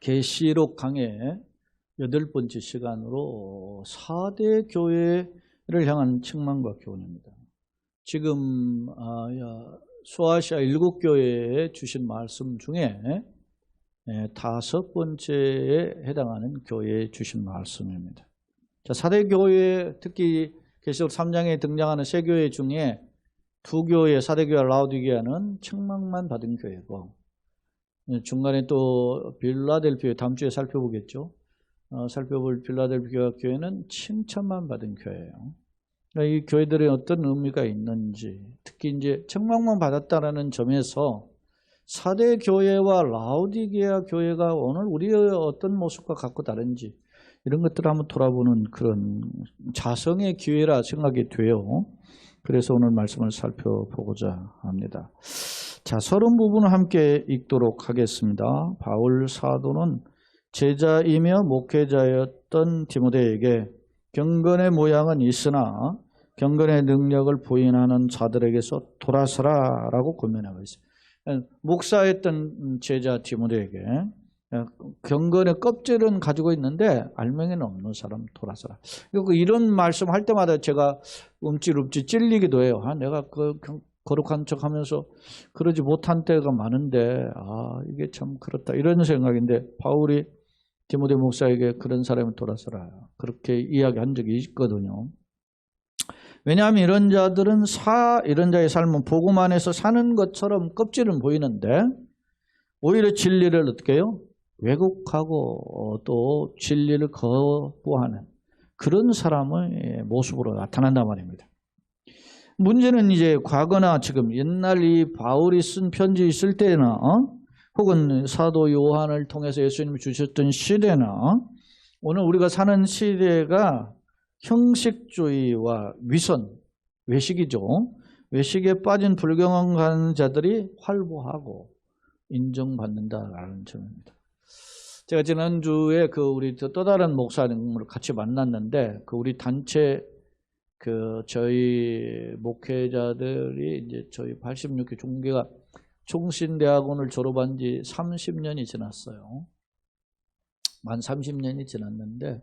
계시록 강의 8번째 시간으로 4대 교회를 향한 책망과 교훈입니다. 지금 소아시아 7교회에 주신 말씀 중에 5번째에 해당하는 교회에 주신 말씀입니다. 자, 4대 교회, 특히 계시록 3장에 등장하는 세 교회 중에 2교회, 4대 교회 라오디게아는 책망만 받은 교회고, 중간에 또 빌라델피아, 다음 주에 살펴보겠죠. 살펴볼 빌라델피아 교회는 칭찬만 받은 교회예요. 그러니까 이 교회들의 어떤 의미가 있는지, 특히 이제 책망만 받았다라는 점에서 4대 교회와 라오디게아 교회가 오늘 우리의 어떤 모습과 갖고 다른지 이런 것들을 한번 돌아보는 그런 자성의 기회라 생각이 돼요. 그래서 오늘 말씀을 살펴보고자 합니다. 자, 서론 부분을 함께 읽도록 하겠습니다. 바울 사도는 제자이며 목회자였던 디모데에게 경건의 모양은 있으나 경건의 능력을 부인하는 자들에게서 돌아서라 라고 권면하고 있어요. 목사였던 제자 디모데에게 경건의 껍질은 가지고 있는데 알맹이는 없는 사람 돌아서라. 이런 말씀할 때마다 제가 움찔움찔 찔리기도 해요. 내가 거룩한 척하면서 그러지 못한 때가 많은데 이게 참 그렇다 이런 생각인데, 바울이 디모데 목사에게 그런 사람은 돌아서라 그렇게 이야기한 적이 있거든요. 왜냐하면 이런 자들은 이런 자의 삶은 복음 안에서 사는 것처럼 껍질은 보이는데 오히려 진리를 어떻게 해요? 왜곡하고 또 진리를 거부하는 그런 사람의 모습으로 나타난단 말입니다. 문제는 이제 과거나 지금 옛날 이 바울이 쓴 편지 있을 때나 혹은 사도 요한을 통해서 예수님이 주셨던 시대나 오늘 우리가 사는 시대가 형식주의와 위선, 외식이죠. 외식에 빠진 불경한 자들이 활보하고 인정받는다라는 점입니다. 제가 지난주에 우리 또 다른 목사님을 같이 만났는데 우리 단체 저희 목회자들이 이제 저희 86개 종교가 총신대학원을 졸업한 지 30년이 지났어요. 만 30년이 지났는데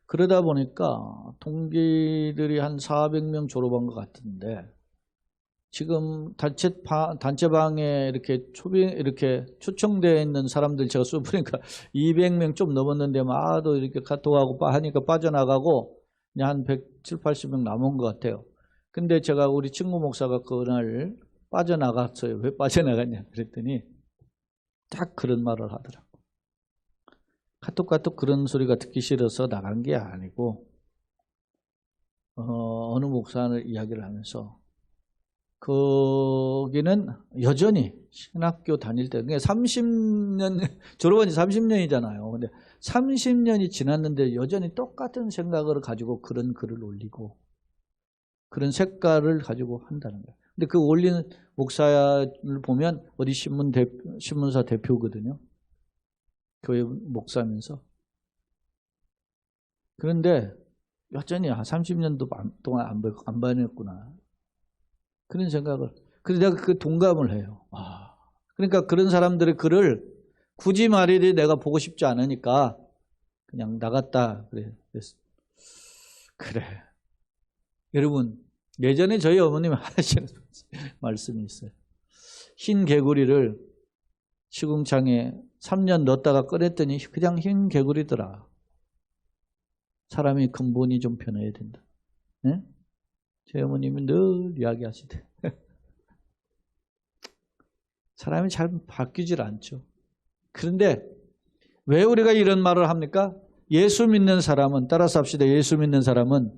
그러다 보니까 동기들이 한 400명 졸업한 것 같은데 지금 단체방에 이렇게 초청되어 있는 사람들 제가 써보니까 200명 좀 넘었는데 또 이렇게 카톡하고 하니까 빠져나가고 그냥 한 170, 80명 남은 것 같아요. 근데 제가 우리 친구 목사가 그날 빠져나갔어요. 왜 빠져나갔냐 그랬더니 딱 그런 말을 하더라고. 카톡 그런 소리가 듣기 싫어서 나간 게 아니고 어느 목사는 이야기를 하면서 거기는 여전히 신학교 다닐 때 30년 졸업한 지 30년이잖아요. 근데 30년이 지났는데 여전히 똑같은 생각을 가지고 그런 글을 올리고 그런 색깔을 가지고 한다는 거예요. 근데 그 올리는 목사를 보면 어디 신문사 대표거든요. 교회 목사면서. 그런데 여전히 30년도 동안 안 변했구나. 그런 생각을. 그래서 내가 그 동감을 해요. 그러니까 그런 사람들의 글을 굳이 말이지 내가 보고 싶지 않으니까 그냥 나갔다. 그래. 여러분, 예전에 저희 어머님이 하시는 말씀이 있어요. 흰 개구리를 시궁창에 3년 넣었다가 꺼냈더니 그냥 흰 개구리더라. 사람이 근본이 좀 변해야 된다. 네? 제 어머님은 늘 이야기하시대. 사람이 잘 바뀌질 않죠. 그런데 왜 우리가 이런 말을 합니까? 예수 믿는 사람은, 따라서 합시다. 예수 믿는 사람은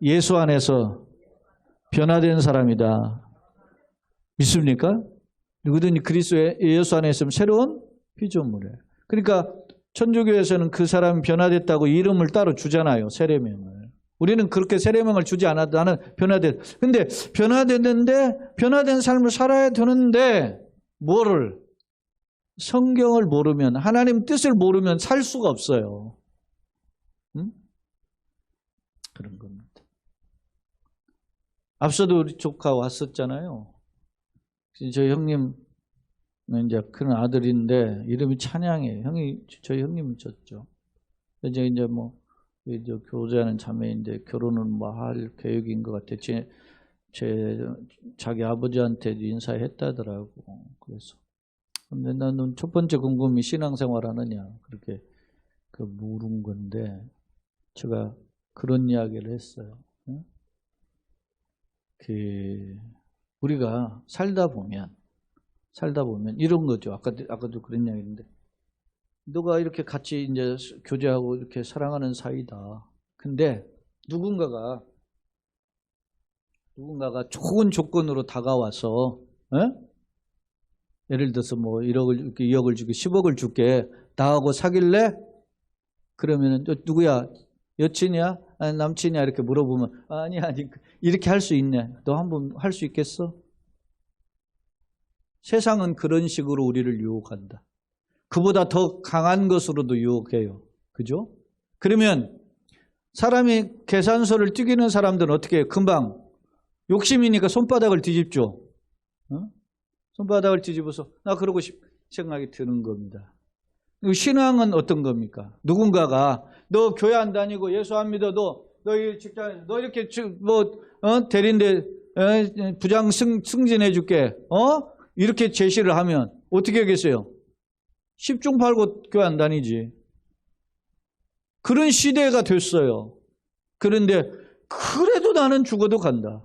예수 안에서 변화된 사람이다. 믿습니까? 누구든지 그리스도의 예수 안에 있으면 새로운 피조물이에요. 그러니까 천주교에서는 그 사람이 변화됐다고 이름을 따로 주잖아요. 세례명을. 우리는 그렇게 세례명을 주지 않아도 나는 변화됐. 근데 변화됐는데 변화된 삶을 살아야 되는데 뭐를? 성경을 모르면, 하나님 뜻을 모르면 살 수가 없어요. 응? 그런 겁니다. 앞서도 우리 조카 왔었잖아요. 저희 형님 이제 큰 아들인데 이름이 찬양이에요. 저희 형님이셨죠. 이제 뭐 이제 교제하는 자매인데 결혼은 뭐 할 계획인 것 같아. 자기 아버지한테 인사했다더라고. 그래서 근데 나는 첫 번째 궁금이 신앙생활 하느냐 그렇게 물은 건데 제가 그런 이야기를 했어요. 우리가 살다 보면 이런 거죠. 아까도 그런 이야기인데 너가 이렇게 같이 이제 교제하고 이렇게 사랑하는 사이다. 근데 누군가가 좋은 조건으로 다가와서 예를 들어서 뭐 1억을 2억을 주고 10억을 줄게. 나하고 사귈래? 그러면은 누구야? 여친이야? 아니, 남친이야? 이렇게 물어보면 아니 이렇게 할 수 있네. 너 한번 할 수 있겠어? 세상은 그런 식으로 우리를 유혹한다. 그보다 더 강한 것으로도 유혹해요. 그죠? 그러면 사람이 계산서를 튀기는 사람들은 어떻게 해요? 금방 욕심이니까 손바닥을 뒤집죠. 손바닥을 뒤집어서 나 그러고 생각이 드는 겁니다. 신앙은 어떤 겁니까? 누군가가 너 교회 안 다니고 예수 안 믿어 너 직장 너 이렇게 대리인데 부장 승진해 줄게. 이렇게 제시를 하면 어떻게 하겠어요? 10중 8구 교회 안 다니지. 그런 시대가 됐어요. 그런데 그래도 나는 죽어도 간다.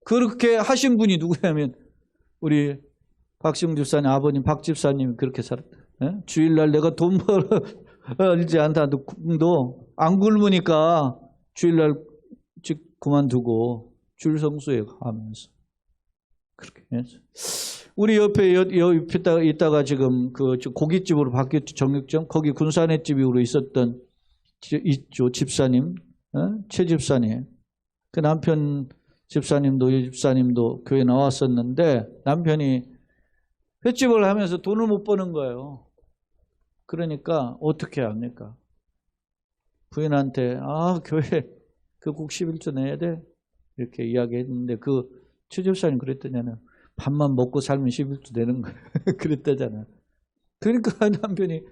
그렇게 하신 분이 누구냐면 우리 박시웅 집사님 아버님 박 집사님이 그렇게 살았다. 주일날 내가 돈 벌지 않다도 안 굶으니까 주일날 그만두고 줄 성수에 가면서 그렇게 했어요. 우리 옆에 있다가 지금 그 고깃집으로 바뀌었죠. 정육점. 거기 군산의 집으로 있었던 있죠. 집사님. 최 집사님. 그 남편 집사님도 이 집사님도 교회 나왔었는데 남편이 횟집을 하면서 돈을 못 버는 거예요. 그러니까 어떻게 합니까? 부인한테 교회 꼭 11조 내야 돼. 이렇게 이야기했는데 최 집사님 그랬더니는 밥만 먹고 살면 11조 되는 거예요. 그랬다잖아요. 그러니까 남편이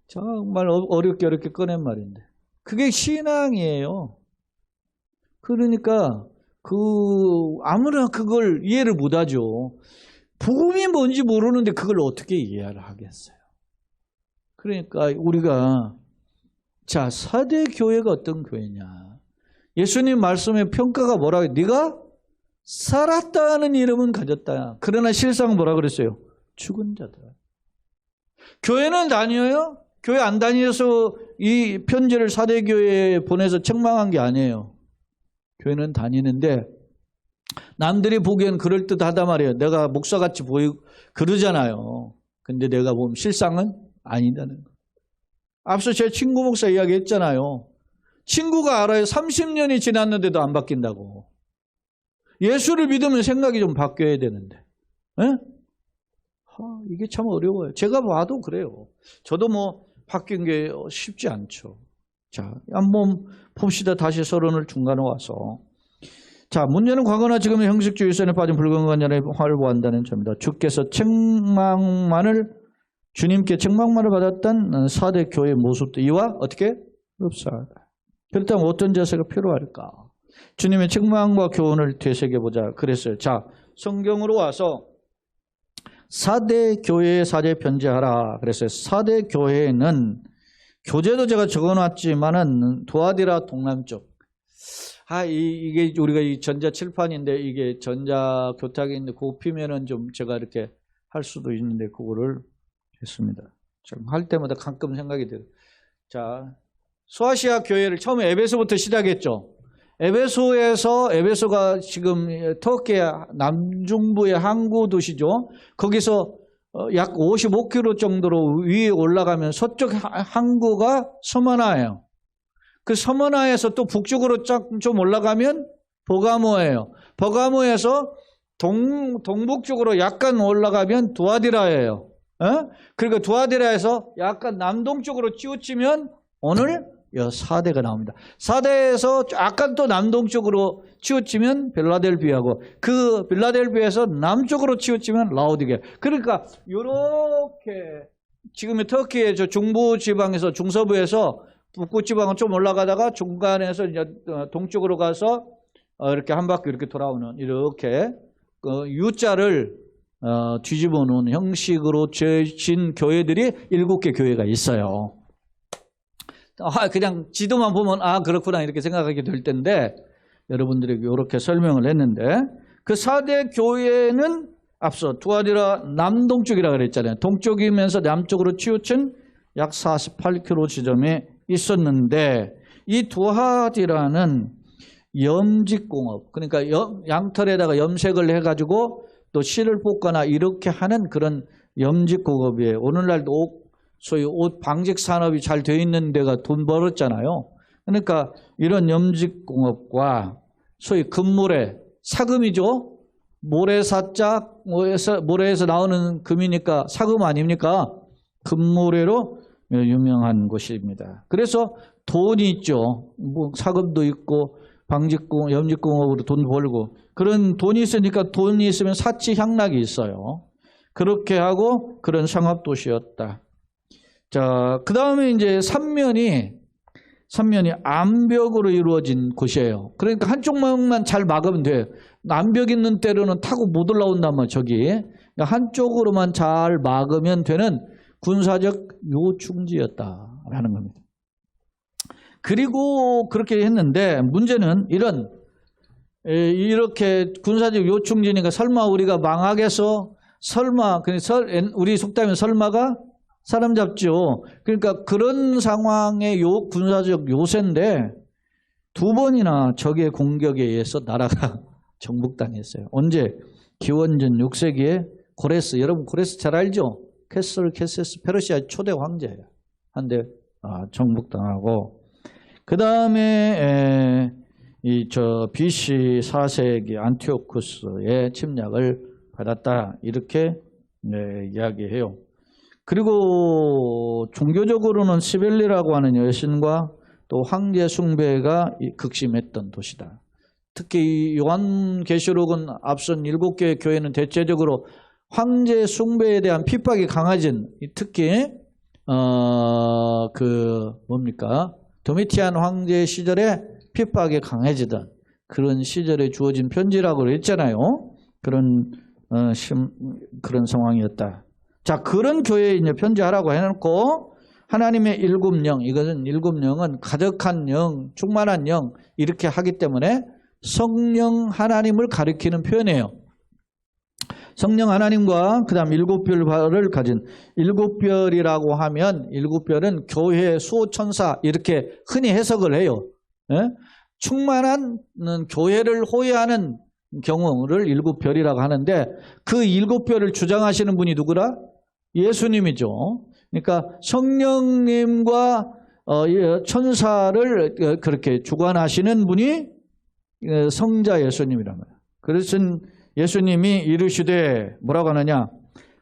정말 어렵게 꺼낸 말인데 그게 신앙이에요. 그러니까 아무나 그걸 이해를 못하죠. 복음이 뭔지 모르는데 그걸 어떻게 이해를 하겠어요. 그러니까 우리가 사대 교회가 어떤 교회냐. 예수님 말씀의 평가가 뭐라고 해요? 네가 살았다는 이름은 가졌다. 그러나 실상 뭐라 그랬어요? 죽은 자다. 교회는 다녀요? 교회 안 다녀서 이 편지를 사대교회에 보내서 책망한 게 아니에요. 교회는 다니는데 남들이 보기엔 그럴듯하단 말이에요. 내가 목사같이 보이고 그러잖아요. 근데 내가 보면 실상은 아니다는 거예요. 앞서 제 친구 목사 이야기했잖아요. 친구가 알아요. 30년이 지났는데도 안 바뀐다고. 예수를 믿으면 생각이 좀 바뀌어야 되는데. 이게 참 어려워요. 제가 봐도 그래요. 저도 뭐 바뀐 게 쉽지 않죠. 자, 한번 봅시다. 다시 서론을 중간에 와서. 자, 문제는 과거나 지금의 형식주의 선에 빠진 불건강한 활보한다는 점입니다. 주님께 책망만을 받았던 사대 교회의 모습도 이와 어떻게? 흡사하다. 그렇다면 어떤 자세가 필요할까? 주님의 책망과 교훈을 되새겨보자 그랬어요. 자, 성경으로 와서 사대 교회에 사제 편지하라 그랬어요. 사대 교회는 교재도 제가 적어놨지만은 도아디라 동남쪽. 이게 우리가 이 전자 칠판인데 이게 전자 교탁이 있는데 그거 피면은 좀 제가 이렇게 할 수도 있는데 그거를 했습니다. 할 때마다 가끔 생각이 들어요. 자, 소아시아 교회를 처음에 에베소부터 시작했죠. 에베소가 지금 터키 남중부의 항구 도시죠. 거기서 약 55km 정도로 위에 올라가면 서쪽 항구가 서머나예요. 그 서머나에서 또 북쪽으로 좀 올라가면 버가모예요. 버가모에서 동북쪽으로 약간 올라가면 두아디라예요. 그러니까 두아디라에서 약간 남동쪽으로 치우치면 오늘 4대가 나옵니다. 4대에서 약간 또 남동쪽으로 치우치면 빌라델비아고 그 빌라델비아에서 남쪽으로 치우치면 라오디게아. 그러니까 이렇게 지금의 터키의 저 중부 지방에서 중서부에서 북부 지방은 좀 올라가다가 중간에서 이제 동쪽으로 가서 이렇게 한 바퀴 이렇게 돌아오는 이렇게 U자를 뒤집어 놓은 형식으로 지어진 교회들이 7개 교회가 있어요. 그냥 지도만 보면 그렇구나 이렇게 생각하게 될 텐데 여러분들에게 이렇게 설명을 했는데 그 4대 교회는 앞서 두아디라 남동쪽이라고 그랬잖아요. 동쪽이면서 남쪽으로 치우친 약 48km 지점에 있었는데 이 두아디라는 염직공업, 그러니까 양털에다가 염색을 해가지고 또 실을 뽑거나 이렇게 하는 그런 염직공업이에요. 오늘날도 소위 옷 방직 산업이 잘 되어 있는 데가 돈 벌었잖아요. 그러니까 이런 염직공업과 소위 금모래, 사금이죠. 모래사자, 모래에서 나오는 금이니까 사금 아닙니까? 금모래로 유명한 곳입니다. 그래서 돈이 있죠. 뭐 사금도 있고 방직공업, 염직공업으로 돈 벌고 그런 돈이 있으니까 돈이 있으면 사치향락이 있어요. 그렇게 하고 그런 상업도시였다. 자, 그 다음에 이제 삼면이 암벽으로 이루어진 곳이에요. 그러니까 한쪽만 잘 막으면 돼요. 암벽 있는 때로는 타고 못 올라온단 말이에요, 저기. 그러니까 한쪽으로만 잘 막으면 되는 군사적 요충지였다라는 겁니다. 그리고 그렇게 했는데 문제는 이렇게 군사적 요충지니까 설마 우리가 망하겠어? 설마, 우리 속담에 설마가 사람 잡죠. 그러니까 그런 상황의 군사적 요새인데 2번이나 적의 공격에 의해서 나라가 정복당했어요. 언제? 기원전 6세기에 고레스, 여러분 고레스 잘 알죠? 캐세스 페르시아 초대 황제예요. 한데 정복당하고 그 다음에 BC 4세기 안티오쿠스의 침략을 받았다 이렇게 이야기해요. 그리고 종교적으로는 시벨리라고 하는 여신과 또 황제 숭배가 극심했던 도시다. 특히 요한계시록은 앞선 7개의 교회는 대체적으로 황제 숭배에 대한 핍박이 강해진, 특히 도미티안 황제 시절에 핍박이 강해지던 그런 시절에 주어진 편지라고 했잖아요. 그런 상황이었다. 자, 그런 교회에 이제 편지하라고 해놓고 하나님의 7영, 이것은 7영은 가득한 영, 충만한 영 이렇게 하기 때문에 성령 하나님을 가리키는 표현이에요. 성령 하나님과 그 다음 7별을 가진 7별이라고 하면 7별은 교회 수호천사 이렇게 흔히 해석을 해요. 예? 충만한 교회를 호위하는 경우를 7별이라고 하는데 그 7별을 주장하시는 분이 누구라? 예수님이죠. 그러니까 성령님과 천사를 그렇게 주관하시는 분이 성자 예수님이란 말이에요. 그래서 예수님이 이르시되 뭐라고 하느냐?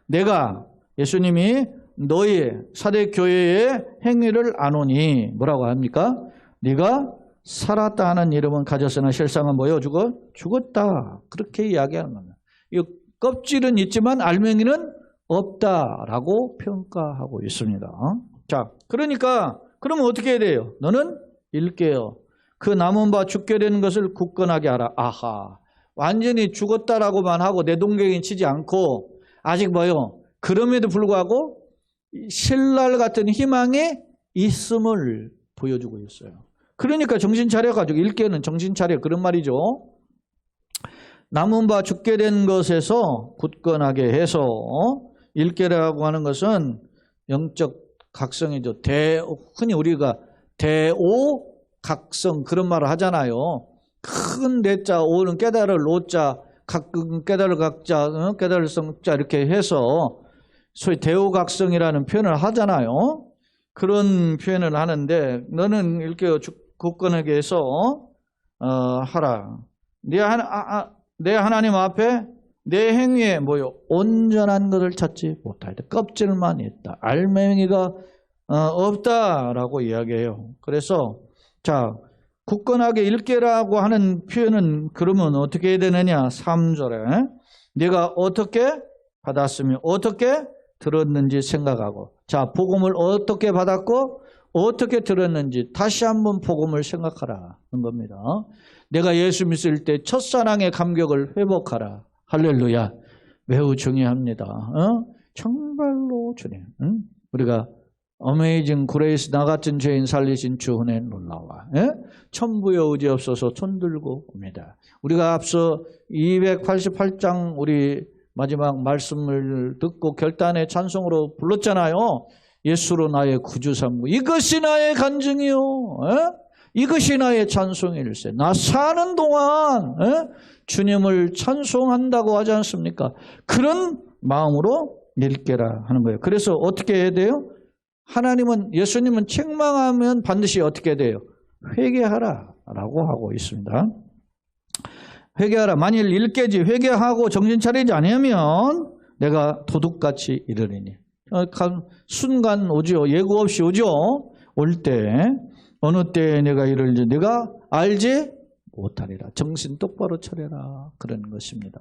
내가 예수님이 너희 사대교회의 행위를 아노니 뭐라고 합니까? 네가 살았다 하는 이름은 가졌으나 실상은 뭐요? 죽었다. 그렇게 이야기하는 겁니다. 이 껍질은 있지만 알맹이는 없다라고 평가하고 있습니다. 자, 그러니까 그러면 어떻게 해야 돼요? 너는 읽게요. 그 남은 바 죽게 되는 것을 굳건하게 하라. 아하. 완전히 죽었다라고만 하고 내동댕이 치지 않고 아직 뭐요? 그럼에도 불구하고 신랄 같은 희망이 있음을 보여주고 있어요. 그러니까 정신 차려가지고 읽게는 정신 차려 그런 말이죠. 남은 바 죽게 된 것에서 굳건하게 해서 읽게라고 하는 것은 영적 각성이죠. 흔히 우리가 대오각성 그런 말을 하잖아요. 큰 대자 오는 깨달을 노자 깨달을 각자 깨달을 성자 이렇게 해서 소위 대오각성이라는 표현을 하잖아요. 그런 표현을 하는데 너는 이렇게 굳건하게 해서 하라. 내 하나님 앞에 내 행위에 뭐요? 온전한 것을 찾지 못할 때 껍질만 있다. 알맹이가 없다라고 이야기해요. 그래서 자, 굳건하게 읽게라고 하는 표현은 그러면 어떻게 해야 되느냐? 3절에 내가 어떻게 받았으며 어떻게 들었는지 생각하고, 자, 복음을 어떻게 받았고 어떻게 들었는지 다시 한번 복음을 생각하라는 겁니다. 내가 예수 믿을 때 첫사랑의 감격을 회복하라. 할렐루야. 매우 중요합니다. 정말로 주님, 우리가 어메이징 그레이스, 나 같은 죄인 살리신 주 은혜 놀라와. 천부의 의지 없어서 손들고 옵니다. 우리가 앞서 288장 우리 마지막 말씀을 듣고 결단의 찬송으로 불렀잖아요. 예수로 나의 구주 삼고 이것이 나의 간증이요, 이것이 나의 찬송일세. 나 사는 동안 주님을 찬송한다고 하지 않습니까? 그런 마음으로 읽게라 하는 거예요. 그래서 어떻게 해야 돼요? 하나님은, 예수님은 책망하면 반드시 어떻게 해야 돼요? 회개하라라고 하고 있습니다. 회개하라. 만일 읽게지 회개하고 정신 차리지 않으면 내가 도둑같이 이르리니. 순간 오죠. 예고 없이 오죠. 올 때 어느 때에 내가 이를지 내가 알지 못하리라. 정신 똑바로 차려라. 그런 것입니다.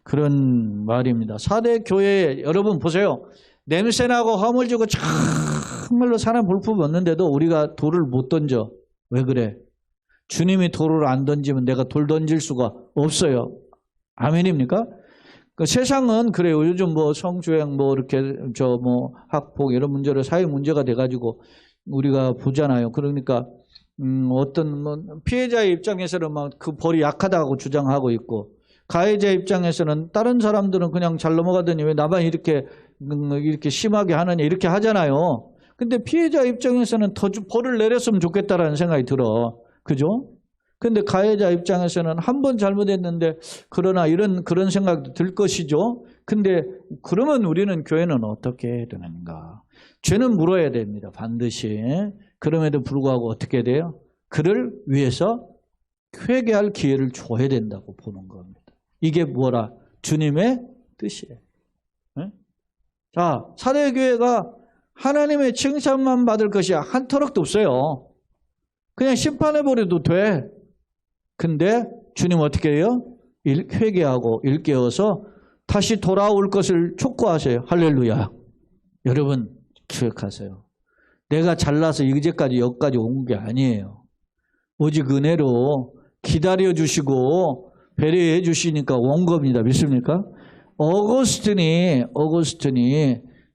그런 말입니다. 4대 교회 여러분 보세요. 냄새나고 허물지고 정말로 사람 볼품 없는데도 우리가 돌을 못 던져. 왜 그래? 주님이 돌을 안 던지면 내가 돌 던질 수가 없어요. 아멘입니까? 그 세상은 그래요. 요즘 뭐 성추행 뭐 이렇게 뭐 학폭 이런 문제로 사회 문제가 돼가지고 우리가 보잖아요. 그러니까 어떤 뭐 피해자의 입장에서는 막 그 벌이 약하다고 주장하고 있고, 가해자 입장에서는 다른 사람들은 그냥 잘 넘어가더니 왜 나만 이렇게 심하게 하느냐 이렇게 하잖아요. 근데 피해자 입장에서는 더 벌을 내렸으면 좋겠다라는 생각이 들어. 그죠? 근데 가해자 입장에서는 한 번 잘못했는데 그러나 그런 생각도 들 것이죠. 근데 그러면 우리는 교회는 어떻게 해야 되는가? 죄는 물어야 됩니다. 반드시. 그럼에도 불구하고 어떻게 돼요? 그를 위해서 회개할 기회를 줘야 된다고 보는 겁니다. 이게 뭐라? 주님의 뜻이에요. 네? 자, 사대교회가 하나님의 칭찬만 받을 것이 한 터럭도 없어요. 그냥 심판해버려도 돼. 근데 주님 어떻게 해요? 회개하고 일깨워서 다시 돌아올 것을 촉구하세요. 할렐루야. 여러분 기억하세요. 내가 잘나서 이제까지 여기까지 온 게 아니에요. 오직 은혜로 기다려주시고 배려해 주시니까 온 겁니다. 믿습니까? 어거스틴이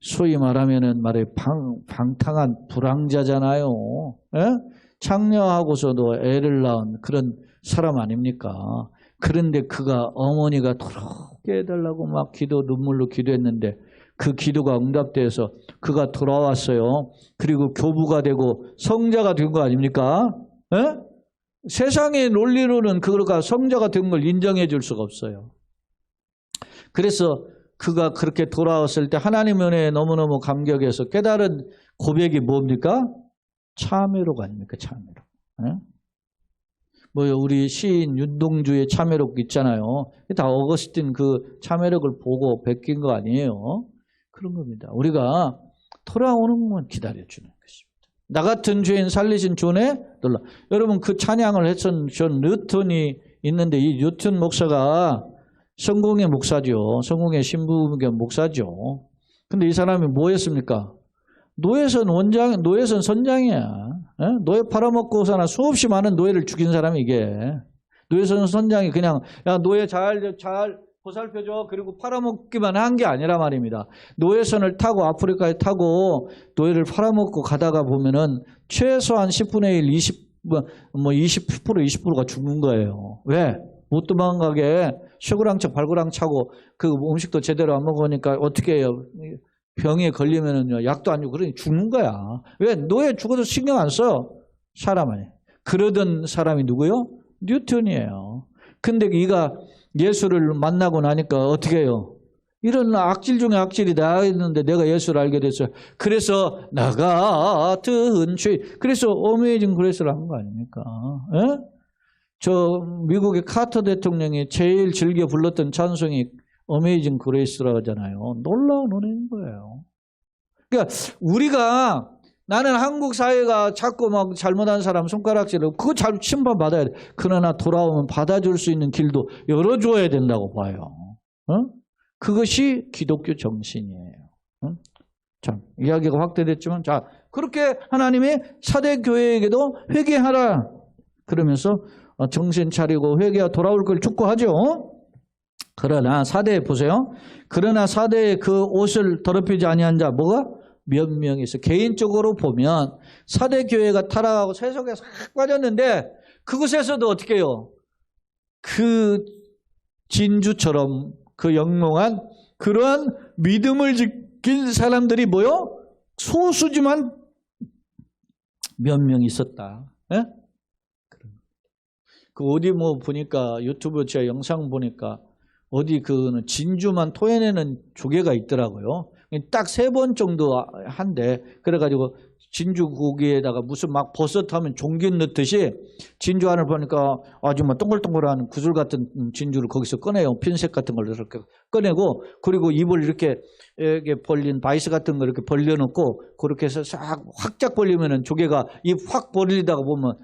소위 말하면은 방탕한 불황자잖아요. 예? 창녀하고서도 애를 낳은 그런 사람 아닙니까? 그런데 그가 어머니가 돌아오게 해달라고 막 눈물로 기도했는데 그 기도가 응답돼서 그가 돌아왔어요. 그리고 교부가 되고 성자가 된 거 아닙니까? 에? 세상의 논리로는 그가 성자가 된 걸 인정해 줄 수가 없어요. 그래서 그가 그렇게 돌아왔을 때 하나님의 은혜에 너무너무 감격해서 깨달은 고백이 뭡니까? 참회록 아닙니까? 참회록. 에? 뭐 우리 시인 윤동주의 참회록 있잖아요. 다 어거스틴 그 참회록을 보고 베낀 거 아니에요. 그런 겁니다. 우리가 돌아오는 것만 기다려주는 것입니다. 나 같은 죄인 살리신 주의 놀라. 여러분 그 찬양을 했던 존 뉴턴이 있는데 이 뉴턴 목사가 성공의 목사죠. 성공의 신부의 목사죠. 근데 이 사람이 뭐 했습니까? 노예선 선장이야. 노예 팔아먹고 사나 수없이 많은 노예를 죽인 사람이 이게. 노예선 선장이 그냥 야 노예 잘 보살펴줘 그리고 팔아먹기만 한 게 아니라 말입니다. 노예선을 타고 아프리카에 타고 노예를 팔아먹고 가다가 보면은 최소한 10분의 1, 20%가 죽는 거예요. 왜? 못 도망가게 쇠고랑차 발고랑 차고 그 음식도 제대로 안 먹으니까 어떻게 해요? 병에 걸리면은요 약도 안 주고 그러니 죽는 거야. 왜? 노예 죽어도 신경 안 써요. 사람은. 그러던 사람이 누구요? 뉴턴이에요. 근데 이가 예수를 만나고 나니까 어떻게 해요? 이런 악질 중에 악질이 나 있는데 내가 예수를 알게 됐어요. 그래서 나 같은 죄. 그래서 어메이징 그레이스를 한 거 아닙니까? 에? 저 미국의 카터 대통령이 제일 즐겨 불렀던 찬송이 어메이징 그레이스라고 하잖아요. 놀라운 은혜인 거예요. 그러니까 우리가 나는 한국 사회가 자꾸 막 잘못한 사람 손가락질을 그거 잘 심판받아야 돼. 그러나 돌아오면 받아줄 수 있는 길도 열어줘야 된다고 봐요. 그것이 기독교 정신이에요. 자, 이야기가 확대됐지만, 자, 그렇게 하나님이 사대 교회에게도 회개하라 그러면서 정신 차리고 회개하 돌아올 걸 촉구하죠. 그러나 사대에 보세요. 그러나 사대에 그 옷을 더럽히지 아니한 자 뭐가? 몇 명이 있어. 개인적으로 보면 사대 교회가 타락하고 세속에 싹 빠졌는데 그곳에서도 어떻게 해요? 그 진주처럼 그 영롱한 그러한 믿음을 지킨 사람들이 뭐요? 소수지만 몇 명 있었다. 예? 그 어디 뭐 보니까 유튜브 제 영상 보니까 어디 그는 진주만 토해내는 조개가 있더라고요. 딱 3번 정도 한대. 그래가지고 진주 고기에다가 무슨 막 버섯하면 종균 넣듯이 진주 안을 보니까 아주 막 동글동글한 구슬 같은 진주를 거기서 꺼내요. 핀셋 같은 걸 이렇게 꺼내고 그리고 입을 이렇게 벌린 바이스 같은 거 이렇게 벌려놓고 그렇게 해서 싹 확짝 벌리면은 조개가 입 확 벌리다가 보면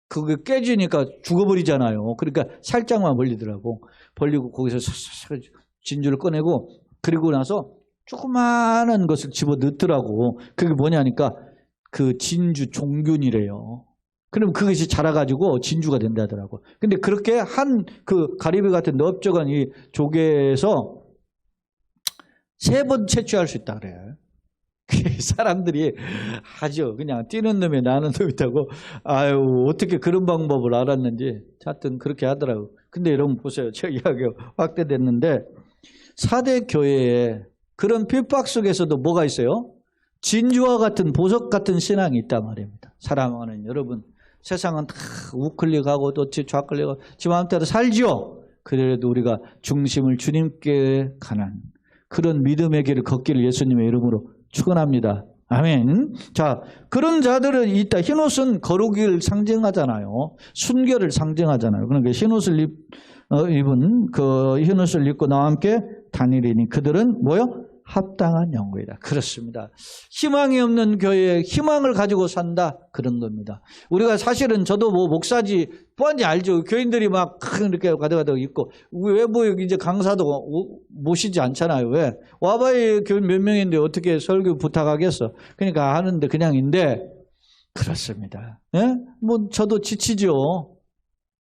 그게 깨지니까 죽어버리잖아요. 그러니까 살짝만 벌리더라고. 벌리고 거기서 진주를 꺼내고 그리고 나서 조그마한 것을 집어 넣더라고. 그게 뭐냐니까 그 진주 종균이래요. 그럼 그것이 자라가지고 진주가 된다더라고. 근데 그렇게 한 그 가리비 같은 넓적한 이 조개에서 3번 채취할 수 있다 그래요. 사람들이 하죠. 그냥 뛰는 놈에 나는 놈 있다고. 아유, 어떻게 그런 방법을 알았는지. 하여튼 그렇게 하더라고. 근데 여러분 보세요. 제 이야기가 확대됐는데 4대 교회에 그런 핍박 속에서도 뭐가 있어요? 진주와 같은 보석 같은 신앙이 있단 말입니다. 사랑하는 여러분, 세상은 다 우클릭하고 또 좌클릭하고 지 마음대로 살지요. 그래도 우리가 중심을 주님께 가는 그런 믿음의 길을 걷기를 예수님의 이름으로 축원합니다. 아멘. 자, 그런 자들은 있다. 흰옷은 거룩을 상징하잖아요. 순결을 상징하잖아요. 그러니까 흰옷을 입은 그 흰옷을 입고 나와 함께 다니리니 그들은 뭐요? 합당한 영구이다. 그렇습니다. 희망이 없는 교회에 희망을 가지고 산다. 그런 겁니다. 우리가 사실은 저도 뭐 목사지 뻔히 알죠. 교인들이 막 이렇게 가다가다 있고 외부 이제 강사도 모시지 않잖아요. 왜? 와봐야 교인 몇 명인데 어떻게 설교 부탁하겠어. 그러니까 하는데 그냥인데 그렇습니다. 예? 뭐 저도 지치죠.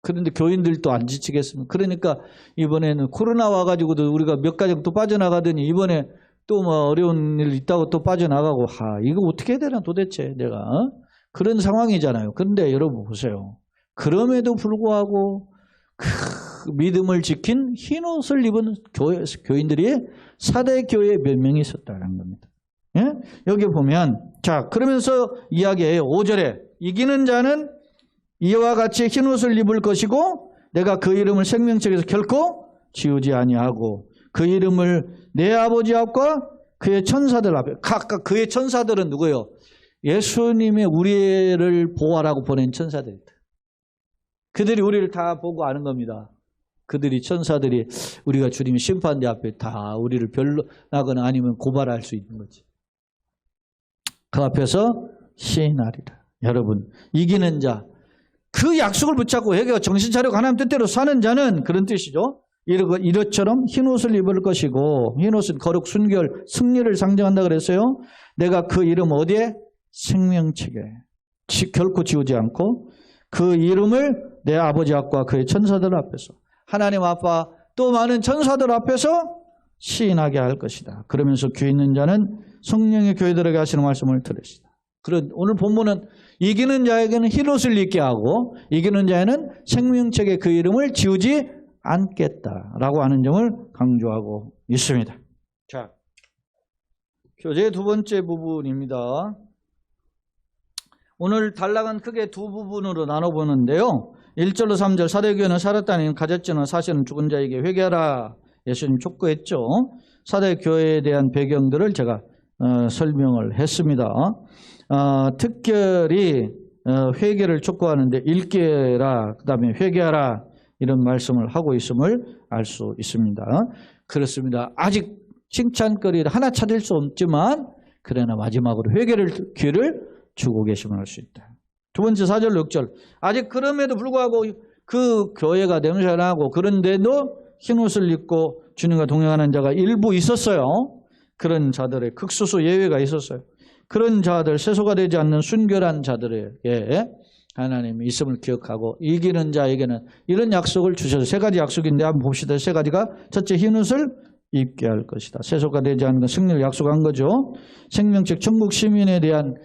그런데 교인들도 안 지치겠습니까? 그러니까 이번에는 코로나 와가지고도 우리가 몇 가정 또 빠져나가더니 이번에 또 뭐 어려운 일 있다고 또 빠져나가고 이거 어떻게 해야 되나 도대체 내가 그런 상황이잖아요. 그런데 여러분 보세요. 그럼에도 불구하고 그 믿음을 지킨 흰옷을 입은 교인들이 4대 교회에 몇 명이 있었다는 겁니다. 예? 여기 보면 자 그러면서 이야기해요. 5절에 이기는 자는 이와 같이 흰옷을 입을 것이고 내가 그 이름을 생명책에서 결코 지우지 아니하고 그 이름을 내 아버지 앞과 그의 천사들 앞에 각각 그의 천사들은 누구예요? 예수님의 우리를 보호하라고 보낸 천사들이다. 그들이 우리를 다 보고 아는 겁니다. 그들이 천사들이 우리가 주님의 심판대 앞에 다 우리를 변론하거나 아니면 고발할 수 있는 거지. 그 앞에서 시인하리라. 여러분 이기는 자 그 약속을 붙잡고 회개와 정신 차리고 하나님 뜻대로 사는 자는 그런 뜻이죠. 이것처럼 흰옷을 입을 것이고 흰옷은 거룩 순결 승리를 상징한다 그랬어요. 내가 그 이름 어디에? 생명책에 결코 지우지 않고 그 이름을 내 아버지 앞과 그의 천사들 앞에서 하나님 아빠 또 많은 천사들 앞에서 시인하게 할 것이다. 그러면서 귀 있는 자는 성령의 교회들에게 하시는 말씀을 들으시다. 그런 오늘 본문은 이기는 자에게는 흰옷을 입게 하고 이기는 자에는 생명책에 그 이름을 지우지 않겠다라고 하는 점을 강조하고 있습니다. 자, 교재의 2번째 부분입니다. 오늘 단락은 크게 2부분으로 나눠보는데요. 1절로 3절 사대교회는 살았다니 가졌지는 사실은 죽은 자에게 회개하라. 예수님 촉구했죠. 사대교회에 대한 배경들을 제가 설명을 했습니다. 특별히 회개를 촉구하는데 읽게라 그 다음에 회개하라 이런 말씀을 하고 있음을 알 수 있습니다. 그렇습니다. 아직 칭찬거리를 하나 찾을 수 없지만 그러나 마지막으로 회개를 기회를 주고 계심을 알 수 있다. 두 번째 4절 6절. 아직 그럼에도 불구하고 그 교회가 냄새가 나고 그런데도 흰옷을 입고 주님과 동행하는 자가 일부 있었어요. 그런 자들의 극소수 예외가 있었어요. 그런 자들, 세소가 되지 않는 순결한 자들에게 하나님이 있음을 기억하고 이기는 자에게는 이런 약속을 주셔서 세 가지 약속인데 한번 봅시다. 세 가지가 첫째 흰옷을 입게 할 것이다. 세소가 되지 않는 건 승리를 약속한 거죠. 생명책 천국 시민에 대한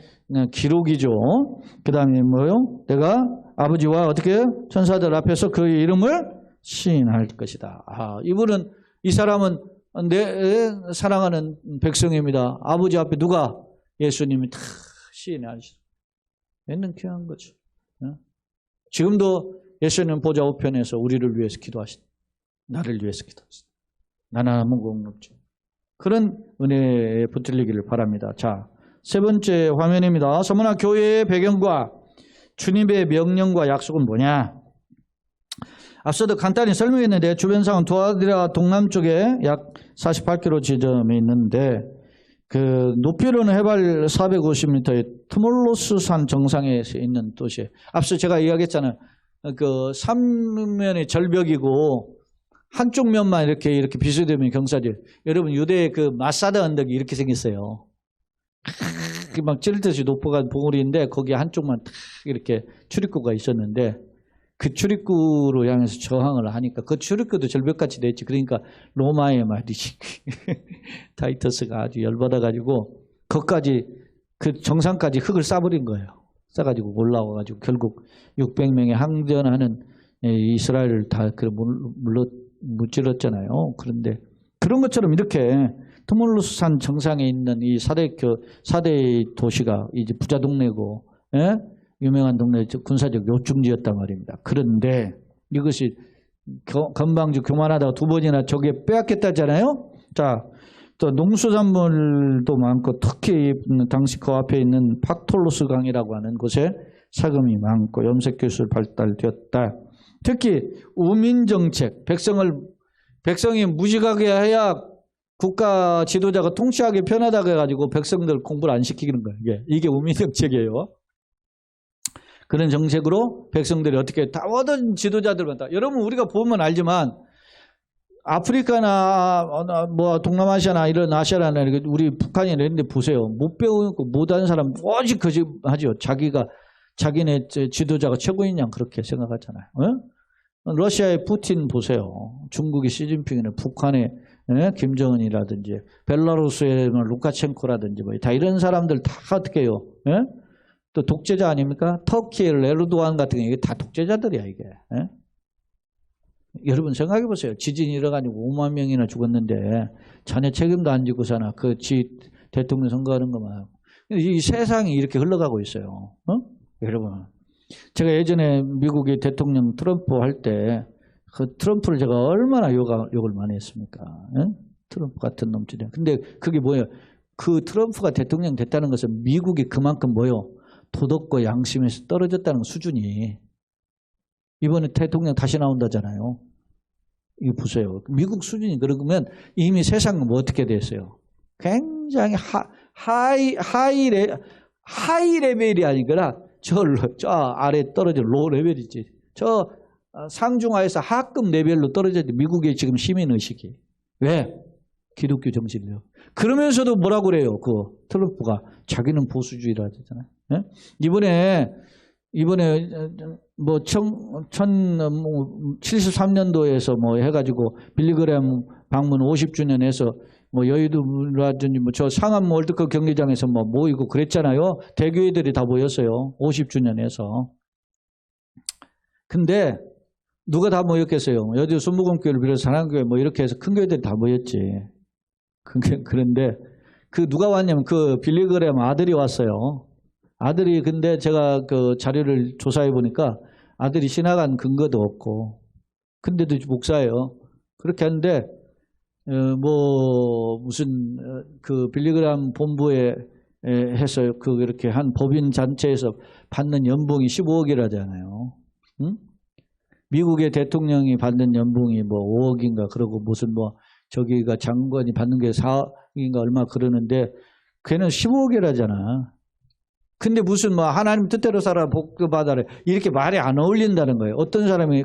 기록이죠. 그 다음에 뭐요? 내가 아버지와 어떻게 천사들 앞에서 그의 이름을 시인할 것이다. 이분은 이 사람은 내 사랑하는 백성입니다. 아버지 앞에 누가? 예수님이 다 시인하시죠. 맨날 귀한 거죠. 지금도 예수님 보좌 우편에서 우리를 위해서 기도하신다. 나를 위해서 기도하신다. 나는 아무 공은 없죠. 그런 은혜에 붙들리기를 바랍니다. 자, 세 번째 화면입니다. 서머나 교회의 배경과 주님의 명령과 약속은 뭐냐? 앞서도 간단히 설명했는데 주변 상황 두아디라 동남쪽에 약 48km 지점에 있는데 그 높이로는 해발 450m의 트몰로스산 정상에 있는 도시에 앞서 제가 이야기했잖아요. 그 삼면의 절벽이고 한쪽 면만 이렇게 비수되면 경사지. 여러분 유대의 그 마사드 언덕이 이렇게 생겼어요. 막 찌르듯이 높아간 봉우리인데 거기에 한쪽만 탁 이렇게 출입구가 있었는데 그 출입구로 향해서 저항을 하니까 그 출입구도 절벽같이 됐지. 그러니까 로마의 말이지. 타이터스가 아주 열받아가지고 거기까지 그 정상까지 흙을 싸버린 거예요. 싸가지고 올라와가지고 결국 600명의 항전하는 이스라엘을 다 무찔렀잖아요. 그런데 그런 것처럼 이렇게 트몰루스산 정상에 있는 이 4대 도시가 이제 부자 동네고, 예? 유명한 동네 군사적 요충지였단 말입니다. 그런데 이것이 건방지고 교만하다가 두 번이나 저게 빼앗겼다잖아요. 자, 또 농수산물도 많고 특히 당시 그 앞에 있는 팍톨로스 강이라고 하는 곳에 사금이 많고 염색기술 발달되었다. 특히 우민정책, 백성이 무식하게 해야 국가 지도자가 통치하기 편하다고 해가지고 백성들 공부를 안 시키는 거예요. 이게 우민정책이에요. 그런 정책으로 백성들이 어떻게 다 모든 지도자들만 다 여러분 우리가 보면 알지만 아프리카나 뭐 동남아시아나 이런 아시아나 우리 북한이나 이런 데 보세요. 못 배우고 못하는 사람 오직 거짓하죠. 자기네 지도자가 최고인 양 그렇게 생각하잖아요. 러시아의 푸틴 보세요. 중국의 시진핑이나 북한의 김정은이라든지 벨라루스의 루카챈코라든지 뭐 다 이런 사람들 다 어떻게 해요? 또 독재자 아닙니까? 터키의 에르도안 같은 게 이게 다 독재자들이야 이게. 여러분 생각해 보세요. 지진이 일어가지고 5만 명이나 죽었는데 전혀 책임도 안 지고 사나 그 대통령 선거하는 것만. 이 세상이 이렇게 흘러가고 있어요. 여러분. 제가 예전에 미국의 대통령 트럼프 할 때 그 트럼프를 제가 얼마나 욕을 많이 했습니까? 트럼프 같은 놈들이. 근데 그게 뭐예요? 그 트럼프가 대통령 됐다는 것은 미국이 그만큼 뭐예요? 도덕과 양심에서 떨어졌다는 수준이. 이번에 대통령 다시 나온다잖아요. 이거 보세요. 미국 수준이 그러면 이미 세상은 뭐 어떻게 됐어요? 굉장히 하이 레벨이 아니라 저 아래 떨어져 로 레벨이지. 저 상중하에서 하급 레벨로 떨어졌는데 미국의 지금 시민의식이. 왜? 기독교 정신이요. 그러면서도 뭐라고 그래요? 그 트럼프가 자기는 보수주의라 하잖아요. 네? 이번에 뭐 73년도에서 뭐 해가지고 빌리그램 방문 50주년에서 뭐 여의도라든지 뭐 저 상암 월드컵 경기장에서 뭐 모이고 그랬잖아요. 대교회들이 다 모였어요. 50주년에서. 근데 누가 다 모였겠어요? 여의도 순복음교회를 비롯해서 사랑교회 뭐 이렇게 해서 큰 교회들이 다 모였지. 그런데 그 누가 왔냐면 그 빌리그램 아들이 왔어요. 아들이 근데 제가 그 자료를 조사해 보니까 아들이 신학한 근거도 없고 근데도 목사예요. 그렇게 하는데 뭐 무슨 그 빌리그램 본부에 해서 그 이렇게 한 법인 단체에서 받는 연봉이 15억이라잖아요. 응? 미국의 대통령이 받는 연봉이 뭐 5억인가 그러고 무슨 뭐 저기가 장관이 받는 게 4억인가 얼마 그러는데 걔는 15억이라잖아. 근데 무슨 뭐 하나님 뜻대로 살아 복 받아라 이렇게 말이 안 어울린다는 거예요. 어떤 사람이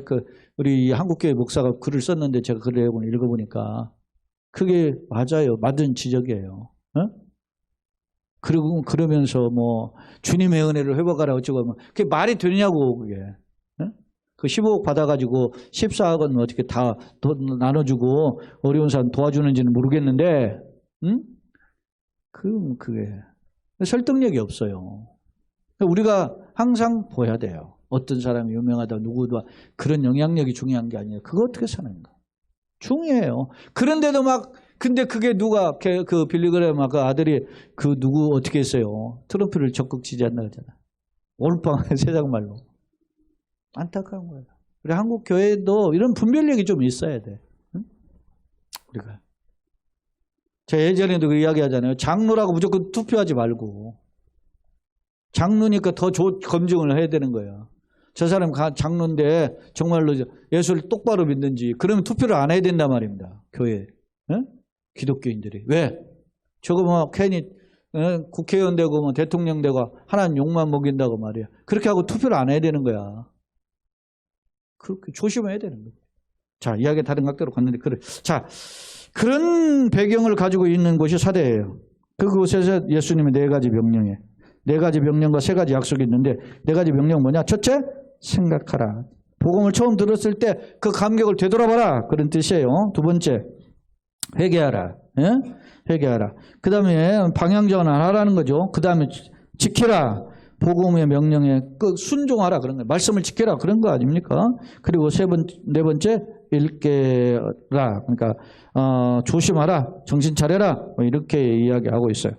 우리 한국교회 목사가 글을 썼는데 제가 글을 읽어보니까 그게 맞아요. 맞은 지적이에요. 어? 그리고 그러면서 뭐 주님의 은혜를 회복하라 어쩌고 뭐 그게 말이 되냐고 그게. 어? 그 15억 받아가지고 14억은 어떻게 다 나눠주고 어려운 사람 도와주는지는 모르겠는데, 응? 그게 설득력이 없어요. 우리가 항상 보여야 돼요. 어떤 사람이 유명하다, 누구도 그런 영향력이 중요한 게 아니에요. 그거 어떻게 사는가? 중요해요. 그런데도 막, 근데 그게 누가, 그 빌리그레 막 그 아들이 그 누구 어떻게 했어요? 트럼프를 적극 지지한다 그러잖아. 올빵 세상 말로. 안타까운 거예요. 우리 한국 교회도 이런 분별력이 좀 있어야 돼. 응? 우리가. 제가 예전에도 그 이야기 하잖아요. 장로라고 무조건 투표하지 말고. 장로니까 더 검증을 해야 되는 거야. 저 사람 장로인데 정말로 예수를 똑바로 믿는지 그러면 투표를 안 해야 된단 말입니다. 교회. 응? 기독교인들이. 왜? 저거 뭐 괜히 국회의원 되고 뭐 대통령 되고 하나님 욕만 먹인다고 말이야. 그렇게 하고 투표를 안 해야 되는 거야. 그렇게 조심해야 되는 거예요. 자, 이야기 다른 각도로 갔는데 그래. 자, 그런 배경을 가지고 있는 곳이 사대예요. 그곳에서 예수님의 4가지 명령에 4가지 명령과 3가지 약속이 있는데 4가지 명령은 뭐냐? 첫째, 생각하라. 복음을 처음 들었을 때 그 감격을 되돌아봐라. 그런 뜻이에요. 두 번째, 회개하라. 예? 회개하라. 그 다음에 방향전환하라는 거죠. 그 다음에 지키라. 복음의 명령에 순종하라. 그런 거예요. 말씀을 지키라. 그런 거 아닙니까? 그리고 네 번째, 일깨라. 그러니까 조심하라. 정신 차려라. 뭐 이렇게 이야기하고 있어요.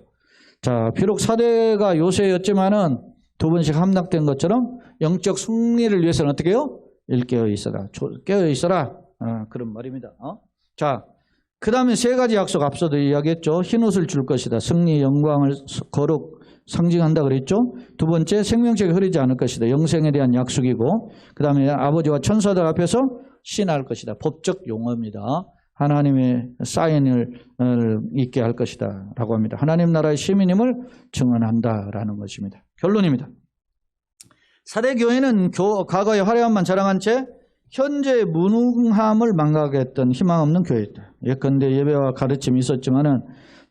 자, 비록 사대가 요새였지만은 두 번씩 함락된 것처럼 영적 승리를 위해서는 어떻게 해요? 일깨어 있어라. 깨어 있어라. 그런 말입니다. 자, 그 다음에 3가지 약속 앞서도 이야기했죠. 흰옷을 줄 것이다. 승리, 영광을, 거룩 상징한다 그랬죠. 두 번째, 생명책이 흐르지 않을 것이다. 영생에 대한 약속이고, 그 다음에 아버지와 천사들 앞에서 신할 것이다. 법적 용어입니다. 하나님의 사인을 있게 할 것이다 라고 합니다. 하나님 나라의 시민임을 증언한다라는 것입니다. 결론입니다. 사대교회는 과거의 화려함만 자랑한 채 현재의 무능함을 망각했던 희망 없는 교회였다. 예컨대 예배와 가르침이 있었지만은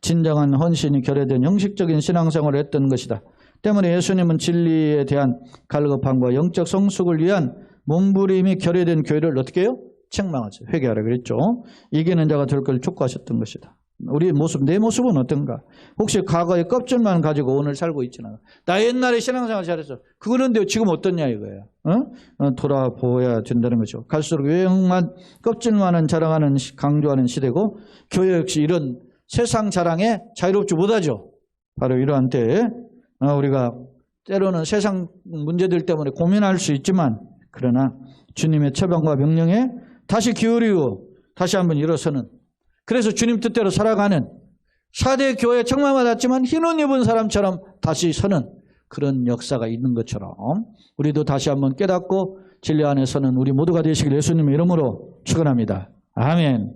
진정한 헌신이 결여된 형식적인 신앙생활을 했던 것이다. 때문에 예수님은 진리에 대한 갈급함과 영적 성숙을 위한 몸부림이 결여된 교회를 어떻게 해요? 책망하죠. 회개하라 그랬죠. 이기는 자가 될 걸 촉구하셨던 것이다. 우리의 모습, 내 모습은 어떤가? 혹시 과거의 껍질만 가지고 오늘 살고 있지는 않아. 나 옛날에 신앙생활 잘했어. 그런데 지금 어떻냐 이거야. 돌아보아야 된다는 거죠. 갈수록 외형만, 껍질만은 자랑하는, 강조하는 시대고 교회 역시 이런 세상 자랑에 자유롭지 못하죠. 바로 이러한 때에 우리가 때로는 세상 문제들 때문에 고민할 수 있지만 그러나 주님의 처방과 명령에 다시 기울이고 다시 한번 일어서는, 그래서 주님 뜻대로 살아가는, 사대 교회에 책망받았지만 흰옷 입은 사람처럼 다시 서는 그런 역사가 있는 것처럼 우리도 다시 한번 깨닫고 진리 안에 서는 우리 모두가 되시길 예수님의 이름으로 축원합니다. 아멘.